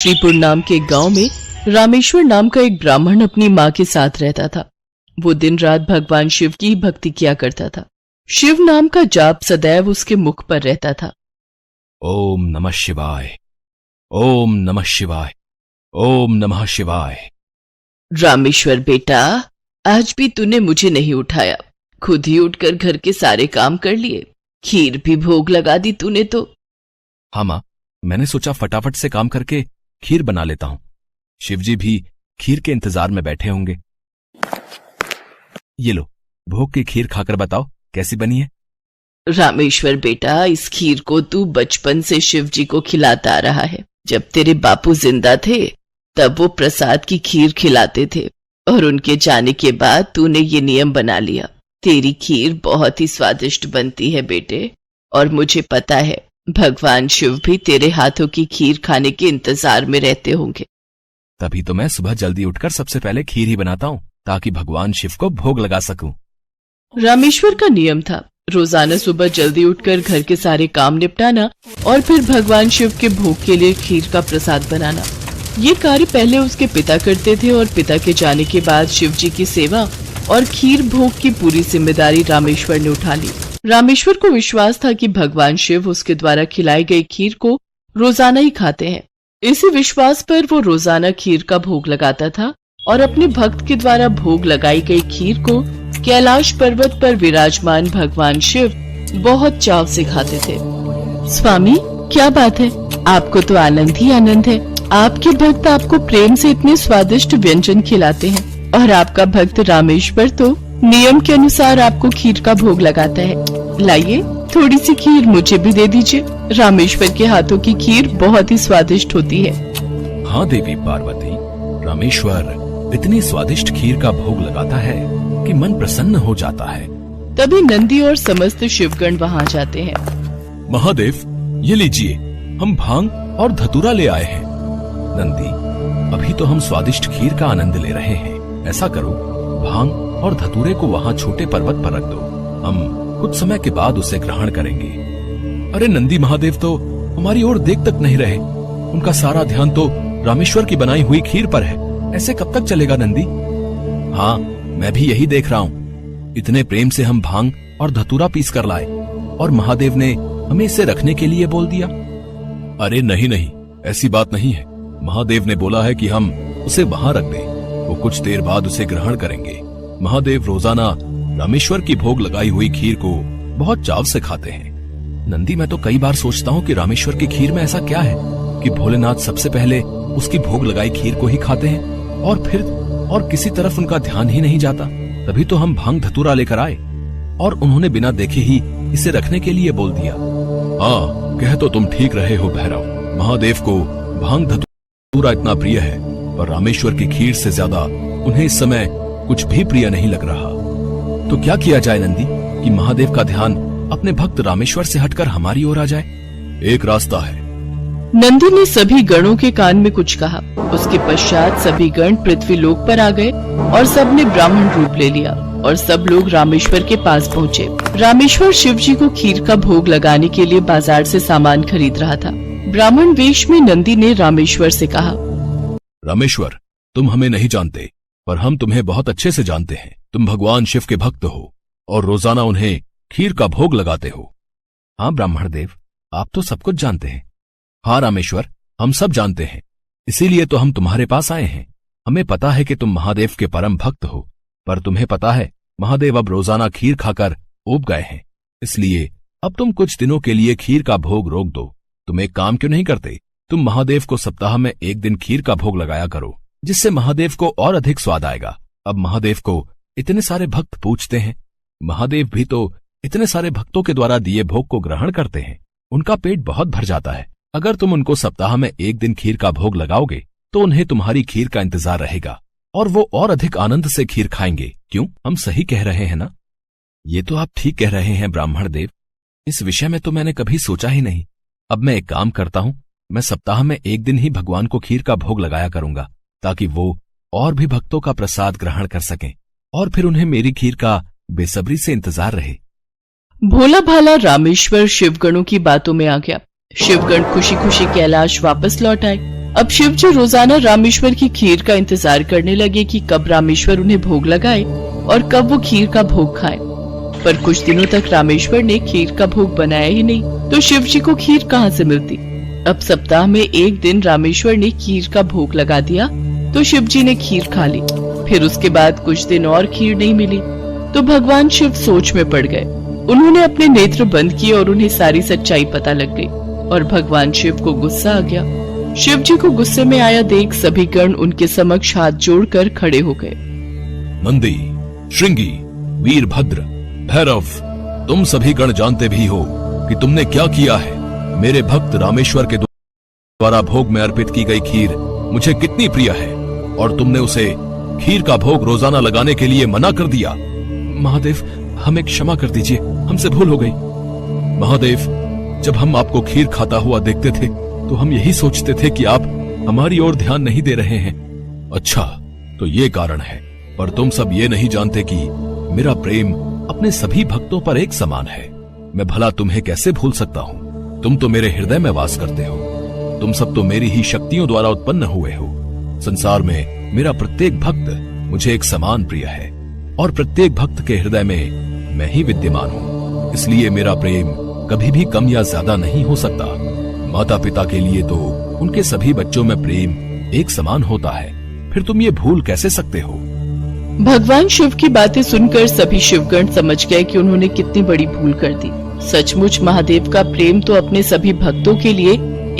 श्रीपुर नाम के गांव में रामेश्वर नाम का एक ब्राह्मण अपनी मां के साथ रहता था। वो दिन रात भगवान शिव की भक्ति किया करता था। शिव नाम का जाप सदैव उसके मुख पर रहता था। ओम नमः शिवाय, ओम नमः शिवाय, ओम नमः शिवाय। रामेश्वर बेटा, आज भी तूने मुझे नहीं उठाया, खुद ही उठकर घर के सारे काम कर लिए, खीर भी भोग लगा दी तूने तो। हाँ मां, मैंने सोचा फटाफट से काम करके खीर बना लेता हूं। शिवजी भी खीर के इंतजार में बैठे होंगे। ये लो, भोग की खीर खाकर बताओ कैसी बनी है। रामेश्वर बेटा, इस खीर को तू बचपन से शिवजी को खिलाता आ रहा है। जब तेरे बापू जिंदा थे तब वो प्रसाद की खीर खिलाते थे और उनके जाने के बाद तूने ये नियम बना लिया। तेरी खीर बहुत ही स्वादिष्ट बनती है बेटे, और मुझे पता है भगवान शिव भी तेरे हाथों की खीर खाने के इंतजार में रहते होंगे। तभी तो मैं सुबह जल्दी उठकर सबसे पहले खीर ही बनाता हूं, ताकि भगवान शिव को भोग लगा सकूं। रामेश्वर का नियम था रोजाना सुबह जल्दी उठकर घर के सारे काम निपटाना और फिर भगवान शिव के भोग के लिए खीर का प्रसाद बनाना। ये कार्य पहले उसके पिता करते थे और पिता के जाने के बाद शिवजी की सेवा और खीर भोग की पूरी जिम्मेदारी रामेश्वर ने उठा ली। रामेश्वर को विश्वास था कि भगवान शिव उसके द्वारा खिलाई गई खीर को रोजाना ही खाते हैं। इसी विश्वास पर वो रोजाना खीर का भोग लगाता था और अपने भक्त के द्वारा भोग लगाई गई खीर को कैलाश पर्वत पर विराजमान भगवान शिव बहुत चाव से खाते थे। स्वामी, क्या बात है, आपको तो आनंद ही आनंद है। आपके भक्त आपको प्रेम से इतने स्वादिष्ट व्यंजन खिलाते हैं और आपका भक्त रामेश्वर तो नियम के अनुसार आपको खीर का भोग लगाता है। लाइए, थोड़ी सी खीर मुझे भी दे दीजिए। रामेश्वर के हाथों की खीर बहुत ही स्वादिष्ट होती है। हाँ देवी पार्वती, रामेश्वर इतनी स्वादिष्ट खीर का भोग लगाता है कि मन प्रसन्न हो जाता है। तभी नंदी और समस्त शिवगण वहाँ जाते हैं। महादेव, ये लीजिए, हम भांग और धतूरा ले आए हैं। नंदी, अभी तो हम स्वादिष्ट खीर का आनंद ले रहे हैं। ऐसा करो, भांग और धतूरे को वहाँ छोटे पर्वत पर रख दो, हम कुछ समय के बाद उसे ग्रहण करेंगे। अरे नंदी महादेव तो हमारी ओर देख तक नहीं रहे, उनका सारा ध्यान तो रामेश्वर की बनाई हुई खीर पर है। ऐसे कब तक चलेगा नंदी? हाँ, मैं भी यही देख रहा हूँ। इतने प्रेम से हम भांग और धतूरा पीस कर लाए और महादेव ने हमें इसे रखने के लिए बोल दिया। अरे नहीं नहीं, ऐसी बात नहीं है। महादेव ने बोला है कि हम उसे वहां रख दें, वो कुछ देर बाद उसे ग्रहण करेंगे। महादेव रोजाना रामेश्वर की भोग लगाई हुई खीर को बहुत चाव से खाते हैं। नंदी, मैं तो कई बार सोचता हूँ कि रामेश्वर की खीर में ऐसा क्या है कि भोलेनाथ सबसे पहले उसकी भोग लगाई खीर को ही खाते हैं और फिर और किसी तरफ उनका ध्यान ही नहीं जाता। तभी तो हम भांग धतूरा लेकर आए और उन्होंने बिना देखे ही इसे रखने के लिए बोल दिया। हाँ, कह तो तुम ठीक रहे हो भैरव। महादेव को भांग धतूरा इतना प्रिय है, पर रामेश्वर की खीर से ज्यादा उन्हें इस समय कुछ भी प्रिय नहीं लग रहा। तो क्या किया जाए नंदी कि महादेव का ध्यान अपने भक्त रामेश्वर से हटकर हमारी ओर आ जाए? एक रास्ता है। नंदी ने सभी गणों के कान में कुछ कहा। उसके पश्चात सभी गण पृथ्वी लोक पर आ गए और सबने ब्राह्मण रूप ले लिया और सब लोग रामेश्वर के पास पहुँचे। रामेश्वर शिवजी को खीर का भोग लगाने के लिए बाजार से सामान खरीद रहा था। ब्राह्मण वेश में नंदी ने रामेश्वर से कहा, रामेश्वर, तुम हमें नहीं जानते, पर हम तुम्हें बहुत अच्छे से जानते हैं। तुम भगवान शिव के भक्त हो और रोजाना उन्हें खीर का भोग लगाते हो। हाँ ब्राह्मण देव, आप तो सब कुछ जानते हैं। हाँ रामेश्वर, हम सब जानते हैं, इसीलिए तो हम तुम्हारे पास आए हैं। हमें पता है कि तुम महादेव के परम भक्त हो, पर तुम्हें पता है महादेव अब रोजाना खीर खाकर ऊब गए हैं, इसलिए अब तुम कुछ दिनों के लिए खीर का भोग रोक दो। तुम एक काम क्यों नहीं करते? तुम महादेव को सप्ताह में एक दिन खीर का भोग लगाया करो, जिससे महादेव को और अधिक स्वाद आएगा। अब महादेव को इतने सारे भक्त पूजते हैं, महादेव भी तो इतने सारे भक्तों के द्वारा दिए भोग को ग्रहण करते हैं, उनका पेट बहुत भर जाता है। अगर तुम उनको सप्ताह में एक दिन खीर का भोग लगाओगे तो उन्हें तुम्हारी खीर का इंतजार रहेगा और वो और अधिक आनंद से खीर खाएंगे। क्यों, हम सही कह रहे हैं ना? ये तो आप ठीक कह रहे हैं ब्राह्मण देव, इस विषय में तो मैंने कभी सोचा ही नहीं। अब मैं एक काम करता हूँ, मैं सप्ताह में एक दिन ही भगवान को खीर का भोग लगाया करूंगा, ताकि वो और भी भक्तों का प्रसाद ग्रहण कर सकें और फिर उन्हें मेरी खीर का बेसब्री से इंतजार रहे। भोला भाला रामेश्वर शिवगणों की बातों में आ गया। शिवगण खुशी खुशी कैलाश वापस लौट आए। अब शिव जी रोजाना रामेश्वर की खीर का इंतजार करने लगे कि कब रामेश्वर उन्हें भोग लगाए और कब वो खीर का भोग खाए। पर कुछ दिनों तक रामेश्वर ने खीर का भोग बनाया ही नहीं, तो शिव जी को खीर कहाँ से मिलती। अब सप्ताह में एक दिन रामेश्वर ने खीर का भोग लगा दिया तो शिव जी ने खीर खा ली। फिर उसके बाद कुछ दिन और खीर नहीं मिली तो भगवान शिव सोच में पड़ गए। उन्होंने अपने नेत्र बंद किए और उन्हें सारी सच्चाई पता लग गई और भगवान शिव को गुस्सा आ गया। शिव जी को गुस्से में आया देख सभी गण उनके समक्ष हाथ जोड़कर खड़े हो गए। नंदी, श्रृंगी, वीरभद्र, भैरव, तुम सभी गण जानते भी हो कि तुमने क्या किया है। मेरे भक्त रामेश्वर के द्वारा भोग में अर्पित की गई खीर मुझे कितनी प्रिय है और तुमने उसे खीर का भोग रोजाना लगाने के लिए मना कर दिया। महादेव, हमें क्षमा कर दीजिए, हमसे भूल हो गई। महादेव, जब हम आपको खीर खाता हुआ देखते थे तो हम यही सोचते थे कि आप हमारी ओर ध्यान नहीं दे रहे हैं। अच्छा, तो ये कारण है, पर तुम सब ये नहीं जानते कि मेरा प्रेम अपने सभी भक्तों पर एक समान है। मैं भला तुम्हें कैसे भूल सकता हूँ? तुम तो मेरे हृदय में वास करते हो। तुम सब तो मेरी ही शक्तियों द्वारा उत्पन्न हुए हो। संसार में मेरा प्रत्येक भक्त मुझे एक समान प्रिय है और प्रत्येक भक्त के हृदय में मैं ही विद्यमान हूँ। इसलिए मेरा प्रेम कभी भी कम या ज्यादा नहीं हो सकता। माता पिता के लिए तो उनके सभी बच्चों में प्रेम एक समान होता है, फिर तुम ये भूल कैसे सकते हो? भगवान शिव की बातें सुनकर सभी शिवगण समझ गए कि उन्होंने कितनी बड़ी भूल कर दी। सचमुच महादेव का प्रेम तो अपने सभी भक्तों के लिए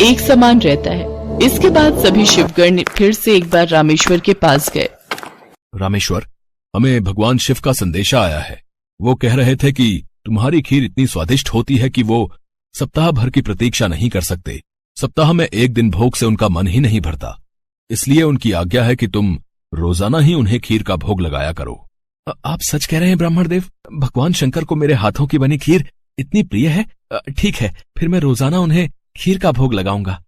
एक समान रहता है। इसके बाद सभी शिवगण फिर से एक बार रामेश्वर के पास गए। रामेश्वर, हमें भगवान शिव का संदेशा आया है। वो कह रहे थे कि तुम्हारी खीर इतनी स्वादिष्ट होती है कि वो सप्ताह भर की प्रतीक्षा नहीं कर सकते। सप्ताह में एक दिन भोग से उनका मन ही नहीं भरता। इसलिए उनकी आज्ञा है कि तुम रोजाना ही उन्हें खीर का भोग लगाया करो। आप सच कह रहे हैं ब्राह्मण देव? भगवान शंकर को मेरे हाथों की बनी खीर इतनी प्रिय है? ठीक है, फिर मैं रोजाना उन्हें खीर का भोग लगाऊंगा।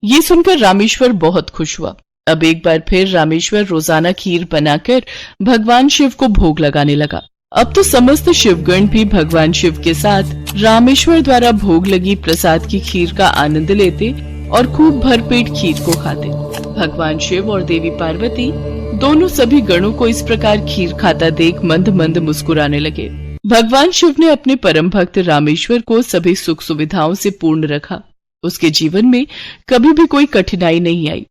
ये सुनकर रामेश्वर बहुत खुश हुआ। अब एक बार फिर रामेश्वर रोजाना खीर बनाकर भगवान शिव को भोग लगाने लगा। अब तो समस्त शिवगण भी भगवान शिव के साथ रामेश्वर द्वारा भोग लगी प्रसाद की खीर का आनंद लेते और खूब भरपेट खीर को खाते। भगवान शिव और देवी पार्वती दोनों सभी गणों को इस प्रकार खीर खाता देख मंद मंद मुस्कुराने लगे। भगवान शिव ने अपने परम भक्त रामेश्वर को सभी सुख सुविधाओं से पूर्ण रखा। उसके जीवन में कभी भी कोई कठिनाई नहीं आई।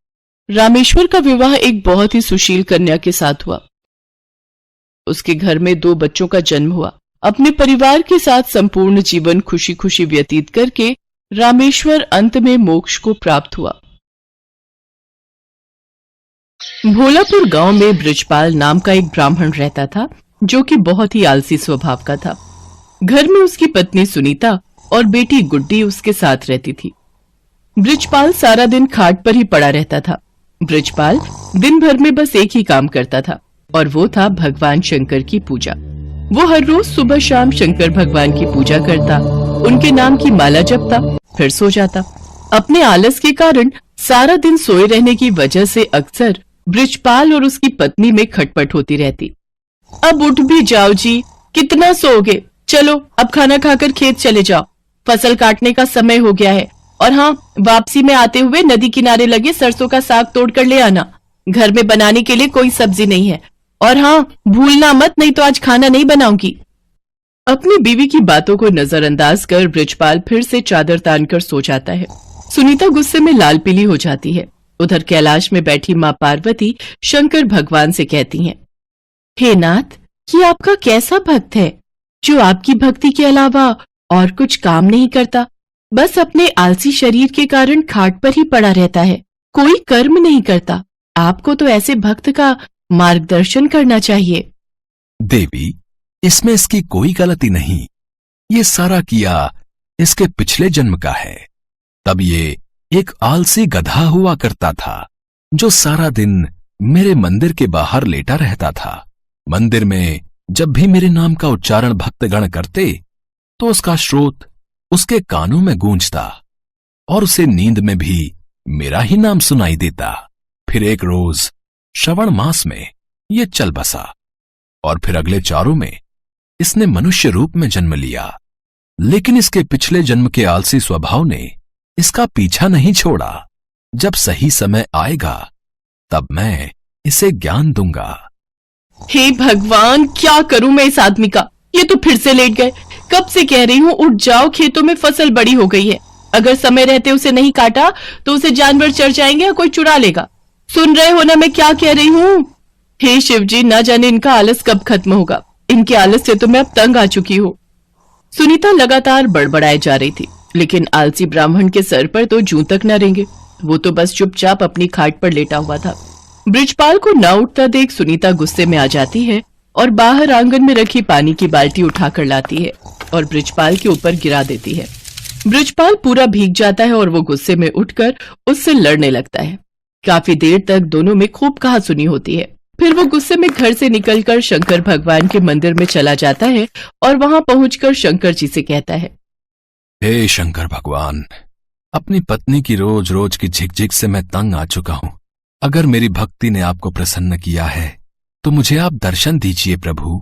रामेश्वर का विवाह एक बहुत ही सुशील कन्या के साथ हुआ। उसके घर में 2 बच्चों का जन्म हुआ। अपने परिवार के साथ संपूर्ण जीवन खुशी खुशी व्यतीत करके रामेश्वर अंत में मोक्ष को प्राप्त हुआ। भोलापुर गांव में ब्रिजपाल नाम का एक ब्राह्मण रहता था, जो कि बहुत ही आलसी स्वभाव का था। घर में उसकी पत्नी सुनीता और बेटी गुड्डी उसके साथ रहती थी। ब्रिजपाल सारा दिन खाट पर ही पड़ा रहता था। ब्रिजपाल दिन भर में बस एक ही काम करता था और वो था भगवान शंकर की पूजा। वो हर रोज सुबह शाम शंकर भगवान की पूजा करता, उनके नाम की माला जपता, फिर सो जाता। अपने आलस के कारण सारा दिन सोए रहने की वजह से अक्सर ब्रिजपाल और उसकी पत्नी में खटपट होती रहती। अब उठ भी जाओ जी, कितना सोओगे? चलो अब खाना खाकर खेत चले जाओ, फसल काटने का समय हो गया है। और हाँ, वापसी में आते हुए नदी किनारे लगे सरसों का साग तोड़ कर ले आना। घर में बनाने के लिए कोई सब्जी नहीं है। और हाँ, भूलना मत, नहीं तो आज खाना नहीं बनाऊंगी। अपनी बीवी की बातों को नजरअंदाज कर ब्रिजपाल फिर से चादर तानकर सो जाता है। सुनीता गुस्से में लाल पीली हो जाती है। उधर कैलाश में बैठी माँ पार्वती शंकर भगवान से कहती हैं, हे नाथ, ये आपका कैसा भक्त है जो आपकी भक्ति के अलावा और कुछ काम नहीं करता, बस अपने आलसी शरीर के कारण खाट पर ही पड़ा रहता है, कोई कर्म नहीं करता। आपको तो ऐसे भक्त का मार्गदर्शन करना चाहिए। देवी, इसमें इसकी कोई गलती नहीं। ये सारा किया इसके पिछले जन्म का है। तब ये एक आलसी गधा हुआ करता था जो सारा दिन मेरे मंदिर के बाहर लेटा रहता था। मंदिर में जब भी मेरे नाम का उच्चारण भक्तगण करते तो उसका स्रोत उसके कानों में गूंजता और उसे नींद में भी मेरा ही नाम सुनाई देता। फिर एक रोज श्रवण मास में ये चल बसा और फिर अगले चारों में इसने मनुष्य रूप में जन्म लिया। लेकिन इसके पिछले जन्म के आलसी स्वभाव ने इसका पीछा नहीं छोड़ा। जब सही समय आएगा तब मैं इसे ज्ञान दूंगा। हे भगवान, क्या करूं मैं इस आदमी का? ये तो फिर से लेट गए। कब से कह रही हूँ उठ जाओ, खेतों में फसल बड़ी हो गई है। अगर समय रहते उसे नहीं काटा तो उसे जानवर चढ़ जाएंगे या कोई चुरा लेगा। सुन रहे हो ना मैं क्या कह रही हूँ? हे शिव जी, ना जाने इनका आलस कब खत्म होगा। इनके आलस से तो मैं अब तंग आ चुकी हूँ। सुनीता लगातार बड़बड़ाए जा रही थी, लेकिन आलसी ब्राह्मण के सर पर तो जूं तक न रेंगे। वो तो बस चुपचाप अपनी खाट पर लेटा हुआ था। बृजपाल को ना उठता देख सुनीता गुस्से में आ जाती है और बाहर आंगन में रखी पानी की बाल्टी उठाकर लाती है और बृजपाल के ऊपर गिरा देती है। बृजपाल पूरा भीग जाता है और वो गुस्से में उठकर उससे लड़ने लगता है। काफी देर तक दोनों में खूब कहासुनी होती है। फिर वो गुस्से में घर से निकलकर शंकर भगवान के मंदिर में चला जाता है और वहां पहुंचकर शंकर जी से कहता है, हे शंकर भगवान, अपनी पत्नी की रोज रोज की झिकझिक से मैं तंग आ चुका हूं। अगर मेरी भक्ति ने आपको प्रसन्न किया है तो मुझे आप दर्शन दीजिए प्रभु।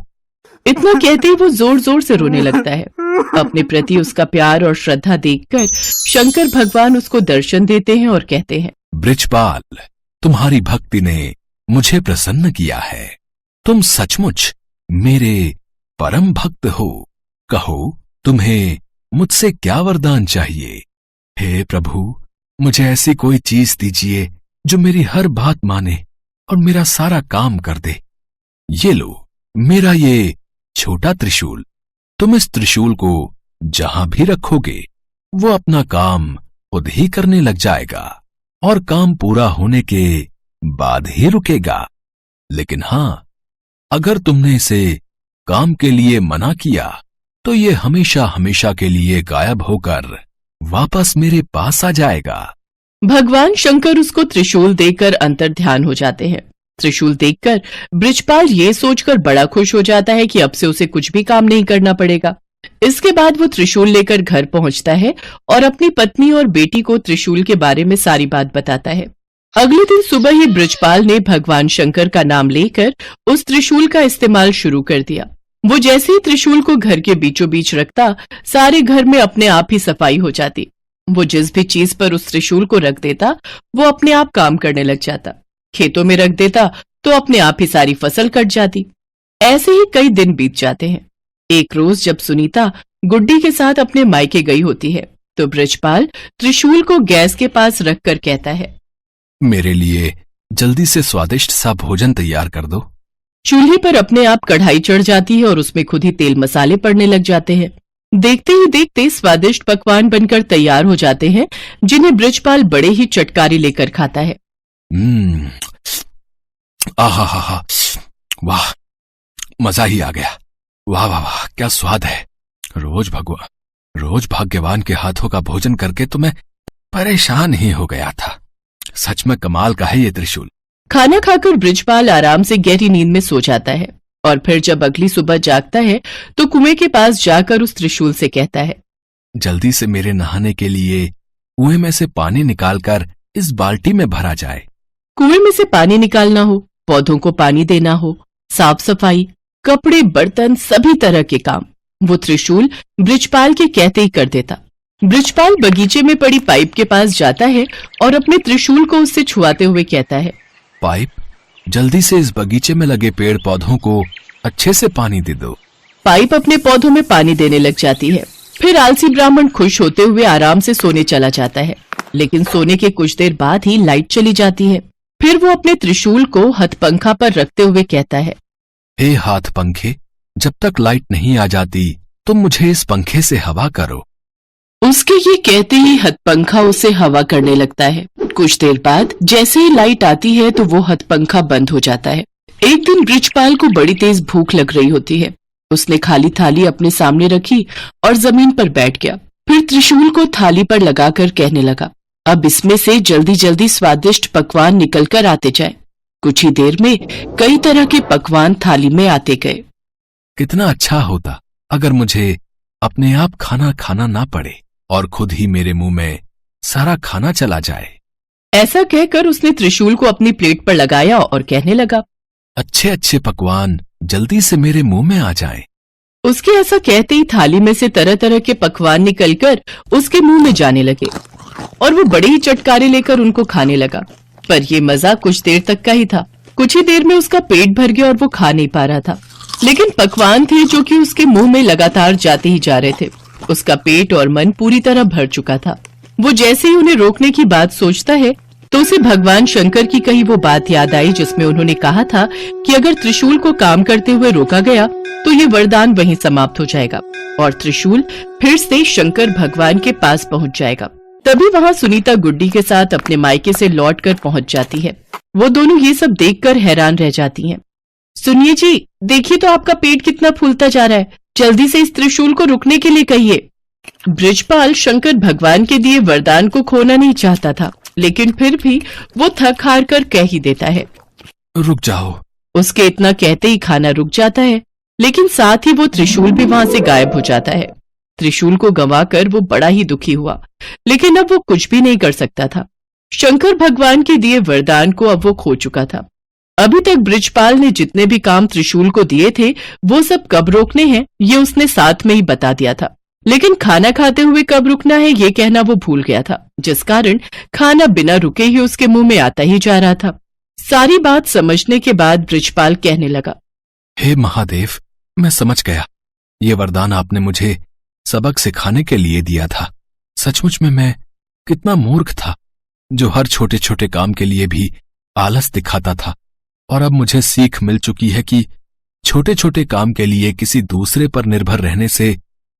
इतना कहते ही वो जोर जोर से रोने लगता है। अपने प्रति उसका प्यार और श्रद्धा देखकर शंकर भगवान उसको दर्शन देते हैं और कहते हैं, बृजपाल, तुम्हारी भक्ति ने मुझे प्रसन्न किया है। तुम सचमुच मेरे परम भक्त हो। कहो, तुम्हें मुझसे क्या वरदान चाहिए? हे प्रभु, मुझे ऐसी कोई चीज दीजिए जो मेरी हर बात माने और मेरा सारा काम कर दे। ये लो, मेरा ये छोटा त्रिशूल। तुम इस त्रिशूल को जहां भी रखोगे वो अपना काम खुद ही करने लग जाएगा और काम पूरा होने के बाद ही रुकेगा। लेकिन हां, अगर तुमने इसे काम के लिए मना किया तो ये हमेशा हमेशा के लिए गायब होकर वापस मेरे पास आ जाएगा। भगवान शंकर उसको त्रिशूल देकर अंतर्ध्यान हो जाते हैं। त्रिशूल देखकर बृजपाल ये सोचकर बड़ा खुश हो जाता है कि अब से उसे कुछ भी काम नहीं करना पड़ेगा। इसके बाद वो त्रिशूल लेकर घर पहुंचता है और अपनी पत्नी और बेटी को त्रिशूल के बारे में सारी बात बताता है। अगले दिन सुबह ही बृजपाल ने भगवान शंकर का नाम लेकर उस त्रिशूल का इस्तेमाल शुरू कर दिया। वो जैसे ही त्रिशूल को घर के बीचों बीच रखता, सारे घर में अपने आप ही सफाई हो जाती। वो जिस भी चीज पर उस त्रिशूल को रख देता वो अपने आप काम करने लग जाता। खेतों में रख देता तो अपने आप ही सारी फसल कट जाती। ऐसे ही कई दिन बीत जाते हैं। एक रोज जब सुनीता गुड्डी के साथ अपने मायके गई होती है तो बृजपाल त्रिशूल को गैस के पास रखकर कहता है, मेरे लिए जल्दी से स्वादिष्ट सा भोजन तैयार कर दो। चूल्हे पर अपने आप कढ़ाई चढ़ जाती है और उसमें खुद ही तेल मसाले पड़ने लग जाते हैं। देखते ही देखते स्वादिष्ट पकवान बनकर तैयार हो जाते हैं, जिन्हें बृजपाल बड़े ही चटकारे लेकर खाता है। आहा, वाह, मजा ही आ गया। वाह वाह वाह, क्या स्वाद है। रोज भाग्यवान के हाथों का भोजन करके तो मैं परेशान ही हो गया था। सच में कमाल का है ये त्रिशूल। खाना खाकर बृजपाल आराम से गहरी नींद में सो जाता है और फिर जब अगली सुबह जागता है तो कुएं के पास जाकर उस त्रिशूल से कहता है, जल्दी से मेरे नहाने के लिए कुएं में से पानी निकालकर इस बाल्टी में भरा जाए। कुएं में से पानी निकालना हो, पौधों को पानी देना हो, साफ सफाई, कपड़े, बर्तन, सभी तरह के काम वो त्रिशूल बृजपाल के कहते ही कर देता। बृजपाल बगीचे में पड़ी पाइप के पास जाता है और अपने त्रिशूल को उससे छुआते हुए कहता है, पाइप, जल्दी से इस बगीचे में लगे पेड़ पौधों को अच्छे से पानी दे दो। पाइप अपने पौधों में पानी देने लग जाती है। फिर आलसी ब्राह्मण खुश होते हुए आराम से सोने चला जाता है, लेकिन सोने के कुछ देर बाद ही लाइट चली जाती है। फिर वो अपने त्रिशूल को हथपंखा पर रखते हुए कहता है, हे हाथ पंखे, जब तक लाइट नहीं आ जाती तुम मुझे इस पंखे से हवा करो। उसके ये कहते ही हथपंखा उसे हवा करने लगता है। कुछ देर बाद जैसे ही लाइट आती है तो वो हथपंखा बंद हो जाता है। एक दिन बृजपाल को बड़ी तेज भूख लग रही होती है। उसने खाली थाली अपने सामने रखी और जमीन पर बैठ गया। फिर त्रिशूल को थाली पर लगाकर कहने लगा, अब इसमें से जल्दी जल्दी स्वादिष्ट पकवान निकल कर आते जाए। कुछ ही देर में कई तरह के पकवान थाली में आते गए। कितना अच्छा होता अगर मुझे अपने आप खाना खाना ना पड़े और खुद ही मेरे मुंह में सारा खाना चला जाए। ऐसा कहकर उसने त्रिशूल को अपनी प्लेट पर लगाया और कहने लगा, अच्छे अच्छे पकवान जल्दी से मेरे मुंह में आ जाएं। उसके ऐसा कहते ही थाली में से तरह तरह के पकवान निकलकर उसके मुंह में जाने लगे। और वो बड़े ही चटकारे लेकर उनको खाने लगा। पर ये मजा कुछ देर तक का ही था। कुछ ही देर में उसका पेट भर गया और वो खा नहीं पा रहा था। लेकिन पकवान थे जो कि उसके मुंह में लगातार जाते ही जा रहे थे। उसका पेट और मन पूरी तरह भर चुका था। वो जैसे ही उन्हें रोकने की बात सोचता है तो उसे भगवान शंकर की कही वो बात याद आई जिसमें उन्होंने कहा था कि अगर त्रिशूल को काम करते हुए रोका गया तो ये वरदान वहीं समाप्त हो जाएगा और त्रिशूल फिर से शंकर भगवान के पास पहुंच जाएगा। तभी वहां सुनीता गुड्डी के साथ अपने मायके से लौटकर पहुंच जाती है। वो दोनों ये सब देखकर हैरान रह जाती हैं। सुनिए जी, देखिए तो आपका पेट कितना फूलता जा रहा है। जल्दी से इस त्रिशूल को रुकने के लिए कहिए। बृजपाल शंकर भगवान के दिए वरदान को खोना नहीं चाहता था, लेकिन फिर भी वो थक हार कर कह ही देता है। रुक जाओ। उसके इतना कहते ही खाना रुक जाता है, लेकिन साथ ही वो त्रिशूल भी वहां से गायब हो जाता है। त्रिशूल को गंवाकर वो बड़ा ही दुखी हुआ, लेकिन अब वो कुछ भी नहीं कर सकता था। शंकर भगवान के दिए वरदान को अब वो खो चुका था। अभी तक बृजपाल ने जितने भी काम त्रिशूल को दिए थे वो सब कब रोकने हैं ये उसने साथ में ही बता दिया था, लेकिन खाना खाते हुए कब रुकना है ये कहना वो भूल गया था, जिस कारण खाना बिना रुके ही उसके मुंह में आता ही जा रहा था। सारी बात समझने के बाद बृजपाल कहने लगा, हे महादेव, मैं समझ गया। ये वरदान आपने मुझे सबक सिखाने के लिए दिया था। सचमुच में मैं कितना मूर्ख था जो हर छोटे छोटे काम के लिए भी आलस दिखाता था, और अब मुझे सीख मिल चुकी है कि छोटे छोटे काम के लिए किसी दूसरे पर निर्भर रहने से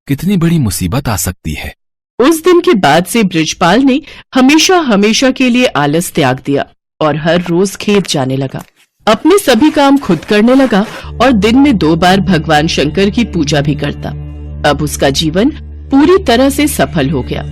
कितनी बड़ी मुसीबत आ सकती है। उस दिन के बाद से बृजपाल ने हमेशा हमेशा के लिए आलस त्याग दिया और हर रोज खेत जाने लगा। अपने सभी काम खुद करने लगा और दिन में 2 बार भगवान शंकर की पूजा भी करता। अब उसका जीवन पूरी तरह से सफल हो गया।